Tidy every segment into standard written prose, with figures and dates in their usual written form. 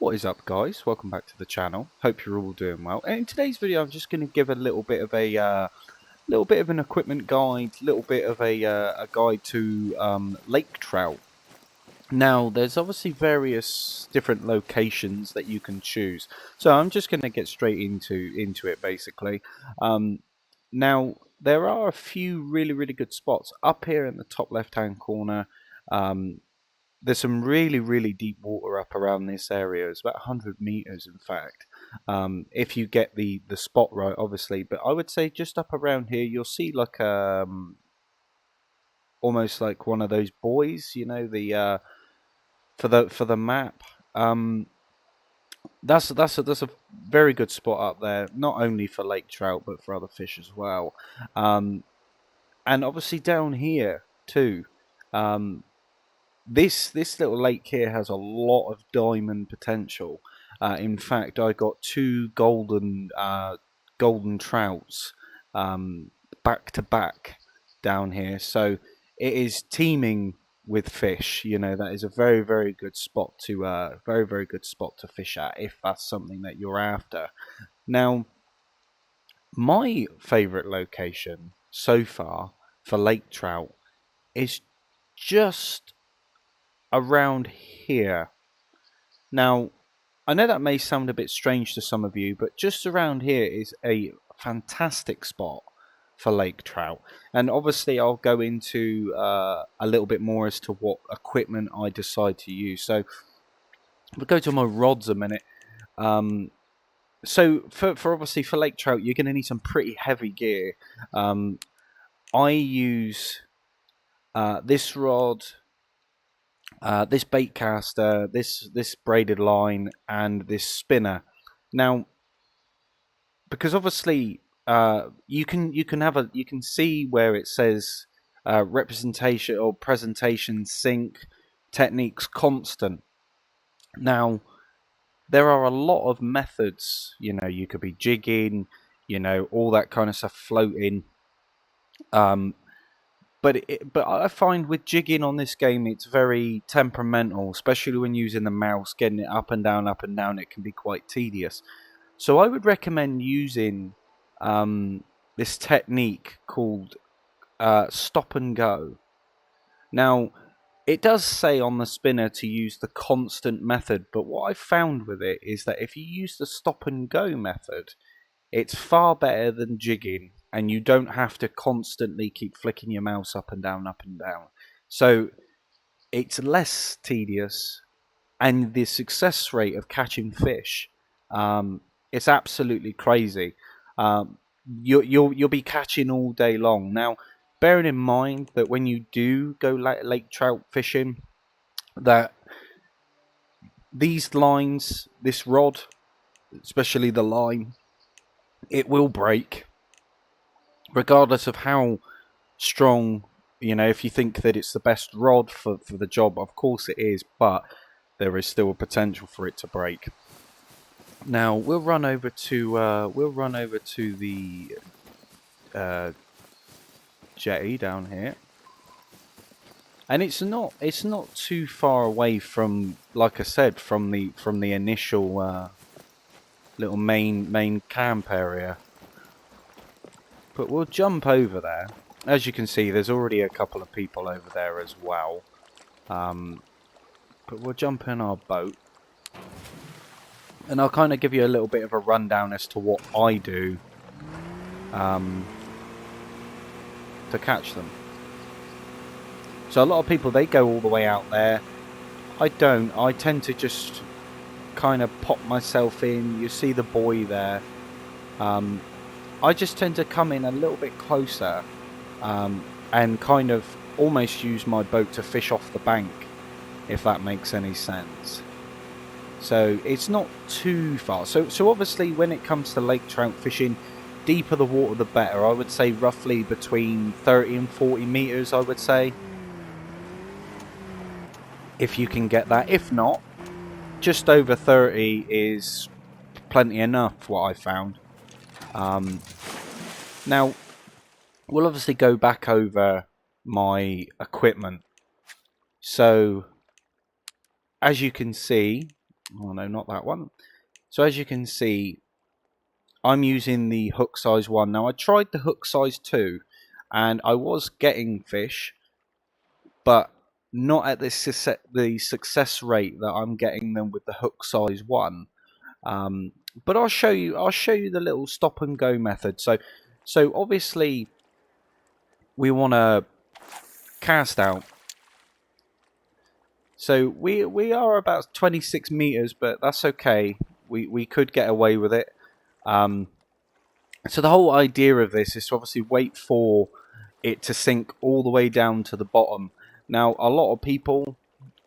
What is up, guys? Welcome back to the channel. Hope you're all doing well. And in today's video, I'm just going to give a little bit of an equipment guide, little bit of a guide to lake trout. Now, there's obviously various different locations that you can choose, so I'm just going to get straight into it basically. Now, there are a few really good spots up here in the top left-hand corner. There's some really deep water up around this area. It's about 100 meters, in fact, if you get the spot right, obviously. But I would say just up around here, you'll see like almost like one of those buoys, you know, the for the map. That's a very good spot up there, not only for lake trout but for other fish as well. And obviously down here too. This little lake here has a lot of diamond potential. In fact, I got two golden trouts back to back down here, so it is teeming with fish. You know, that is a very good spot to very good spot to fish at if that's something that you're after. Now, my favourite location so far for lake trout is just around here. Now, I know that may sound a bit strange to some of you, but just around here is a fantastic spot for lake trout. And obviously I'll go into a little bit more as to what equipment I decide to use. So we'll go to my rods a minute. So for obviously for lake trout, you're going to need some pretty heavy gear. I use this rod, this bait caster, this braided line, and this spinner. Now, because obviously you can see where it says representation or presentation sync techniques constant. Now, there are a lot of methods. You know, you could be jigging, you know, all that kind of stuff, floating. But I find with jigging on this game, it's very temperamental, especially when using the mouse, getting it up and down, it can be quite tedious. So I would recommend using this technique called stop and go. Now, it does say on the spinner to use the constant method, but what I've found with it is that if you use the stop and go method, it's far better than jigging, and you don't have to constantly keep flicking your mouse up and down. So it's less tedious, and the success rate of catching fish, it's absolutely crazy. You'll be catching all day long. Now, bearing in mind that when you do go lake trout fishing, that these lines, this rod, especially the line, it will break, regardless of how strong. You know, if you think that it's the best rod for the job, of course it is, but there is still a potential for it to break. Now we'll run over to the jetty down here, and it's not too far away from, like I said, from the initial little main camp area. But we'll jump over there. As you can see, there's already a couple of people over there as well. But we'll jump in our boat, and I'll kind of give you a little bit of a rundown as to what I do to catch them. So a lot of people, they go all the way out there. I don't. I tend to just kind of pop myself in. You see the buoy there. I just tend to come in a little bit closer and kind of almost use my boat to fish off the bank, if that makes any sense. So it's not too far. So obviously when it comes to lake trout fishing, deeper the water the better. I would say roughly between 30 and 40 meters, I would say, if you can get that. If not, just over 30 is plenty enough, what I found. Now, we'll obviously go back over my equipment. So, as you can see, Oh no, not that one. So as you can see, I'm using the hook size 1. Now I tried the hook size 2 and I was getting fish, but not at the success rate that I'm getting them with the hook size 1. But I'll show you the little stop and go method. So obviously we want to cast out. So we are about 26 meters, but that's okay. We could get away with it. So the whole idea of this is to obviously wait for it to sink all the way down to the bottom. Now, a lot of people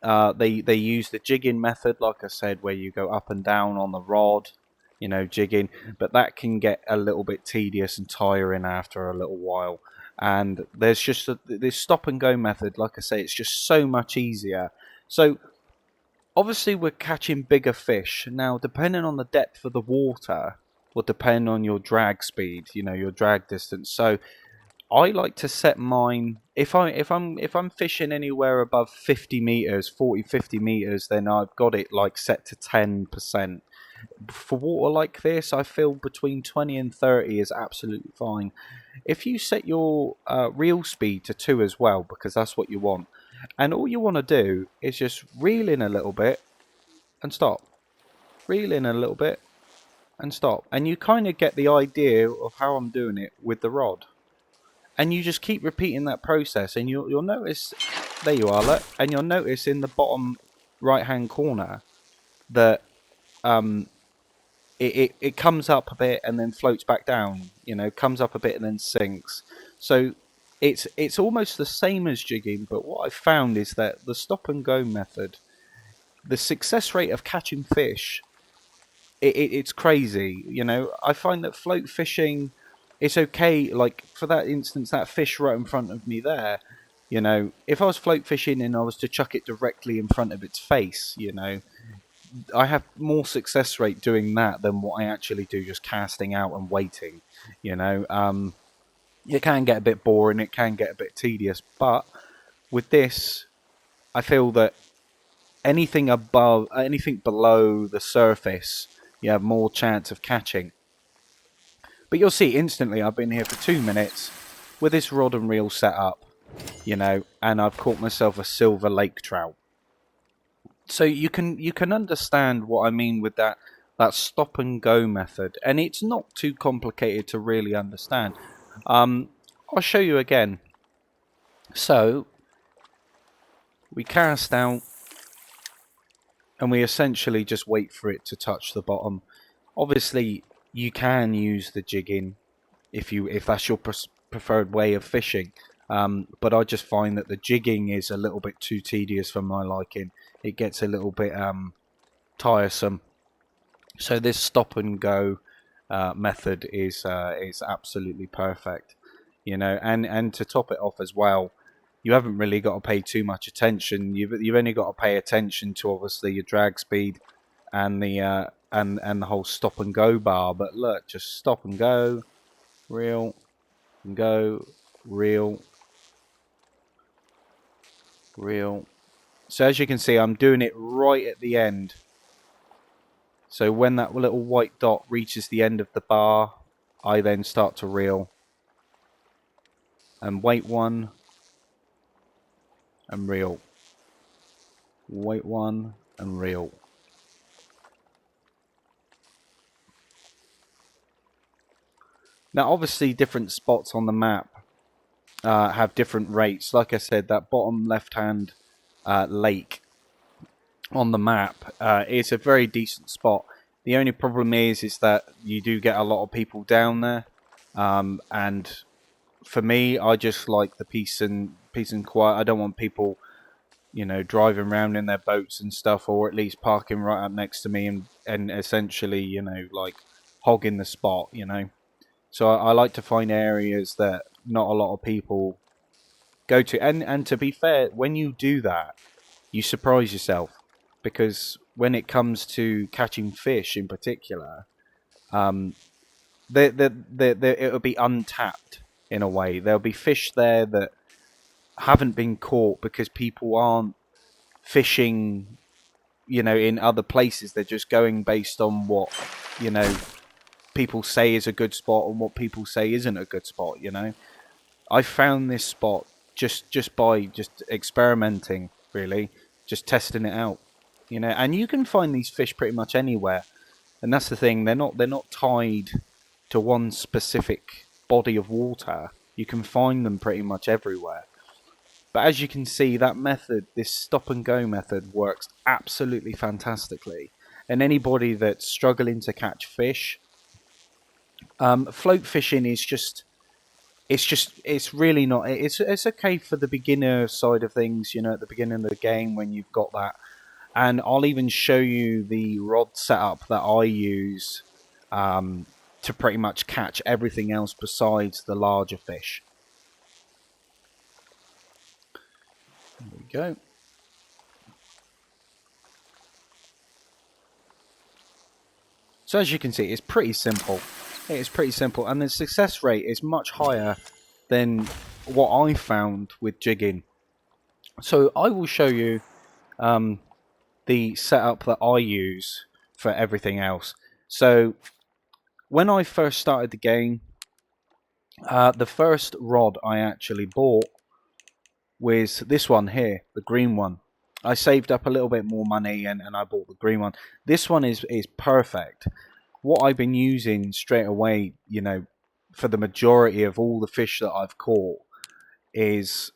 they use the jigging method, like I said, where you go up and down on the rod, you know, jigging, but that can get a little bit tedious and tiring after a little while. And there's just this stop and go method, like I say, it's just so much easier. So obviously we're catching bigger fish. Now, depending on the depth of the water will depend on your drag speed, you know, your drag distance. So I like to set mine if I'm fishing anywhere above 50 meters, 40 50 meters, then I've got it like set to 10%. For water like this, I feel between 20 and 30 is absolutely fine. If you set your reel speed to 2 as well, because that's what you want, and all you want to do is just reel in a little bit and stop, reel in a little bit and stop, and you kind of get the idea of how I'm doing it with the rod. And you just keep repeating that process, and you'll notice, there you are, look, and you'll notice in the bottom right hand corner that it comes up a bit and then floats back down, you know, comes up a bit and then sinks. So it's almost the same as jigging, but what I've found is that the stop and go method, the success rate of catching fish, it's crazy. You know, I find that float fishing, it's okay. Like for that instance, that fish right in front of me there, you know, if I was float fishing and I was to chuck it directly in front of its face, you know, I have more success rate doing that than what I actually do just casting out and waiting. You know, it can get a bit boring, it can get a bit tedious, but with this, I feel that anything below the surface, you have more chance of catching. But you'll see instantly I've been here for 2 minutes with this rod and reel set up, you know, and I've caught myself a silver lake trout. So you can understand what I mean with that stop and go method, and it's not too complicated to really understand. I'll show you again. So we cast out, and we essentially just wait for it to touch the bottom. Obviously, you can use the jigging if that's your preferred way of fishing. But I just find that the jigging is a little bit too tedious for my liking. It gets a little bit tiresome. So this stop and go method is absolutely perfect. You know, and to top it off as well, you haven't really got to pay too much attention. You've only got to pay attention to obviously your drag speed and the and the whole stop and go bar. But look, just stop and go, reel, and go, reel, reel. So as you can see, I'm doing it right at the end. So when that little white dot reaches the end of the bar, I then start to reel and wait one and reel. Wait one and reel. Now obviously different spots on the map have different rates. Like I said, that bottom left hand lake on the map is a very decent spot. The only problem is that you do get a lot of people down there, and for me, I just like the peace and quiet. I don't want people, you know, driving around in their boats and stuff, or at least parking right up next to me and essentially, you know, like hogging the spot, you know. So I like to find areas that not a lot of people go to, and to be fair, when you do that, you surprise yourself, because when it comes to catching fish in particular, it'll be untapped in a way. There'll be fish there that haven't been caught because people aren't fishing in other places. They're just going based on what, people say is a good spot and what people say isn't a good spot. I found this spot just by just experimenting, really, just testing it out. And you can find these fish pretty much anywhere. And that's the thing, they're not tied to one specific body of water. You can find them pretty much everywhere. But as you can see, that method, this stop and go method, works absolutely fantastically. And anybody that's struggling to catch fish, float fishing is it's really not. It's okay for the beginner side of things, at the beginning of the game when you've got that. And I'll even show you the rod setup that I use to pretty much catch everything else besides the larger fish. There we go. So as you can see, it's pretty simple. It is pretty simple, and the success rate is much higher than what I found with jigging. So I will show you the setup that I use for everything else. So when I first started the game, the first rod I actually bought was this one here, the green one. I saved up a little bit more money and I bought the green one. This one is perfect. What I've been using straight away, for the majority of all the fish that I've caught is...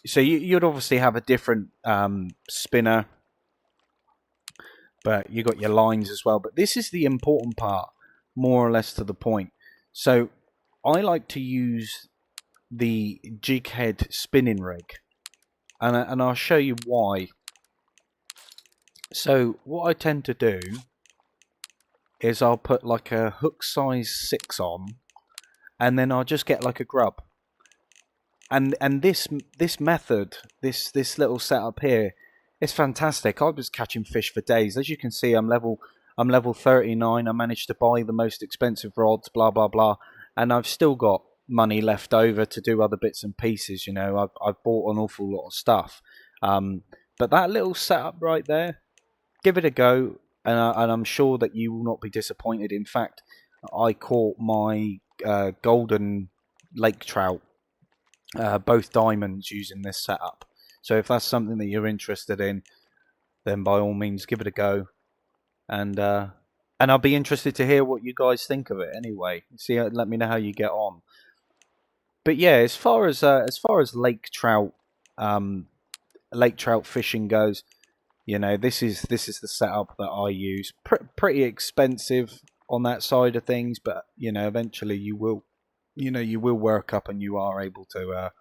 So you'd obviously have a different spinner, but you got your lines as well. But this is the important part, more or less to the point. So I like to use the jig head spinning rig, and I'll show you why. So what I tend to do is I'll put like a hook size 6 on, and then I'll just get like a grub. And this method, this little setup here, it's fantastic. I was catching fish for days. As you can see, I'm level 39. I managed to buy the most expensive rods, blah blah blah, and I've still got money left over to do other bits and pieces. I've bought an awful lot of stuff, but that little setup right there, give it a go, and I'm sure that you will not be disappointed. In fact, I caught my golden lake trout, both diamonds, using this setup. So if that's something that you're interested in, then by all means give it a go, and I'll be interested to hear what you guys think of it. Anyway, let me know how you get on. But yeah, as far as lake trout fishing goes, this is the setup that I use. Pretty expensive on that side of things, but eventually you will work up and you are able to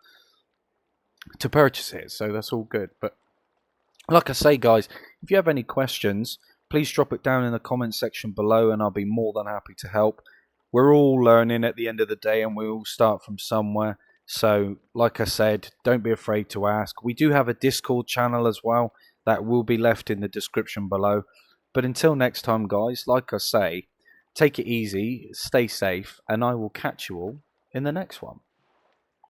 purchase it. So that's all good. But like I say, guys, if you have any questions, please drop it down in the comment section below, and I'll be more than happy to help. We're all learning at the end of the day, and we all start from somewhere. So, like I said, don't be afraid to ask. We do have a Discord channel as well that will be left in the description below. But until next time, guys, like I say, take it easy, stay safe, and I will catch you all in the next one.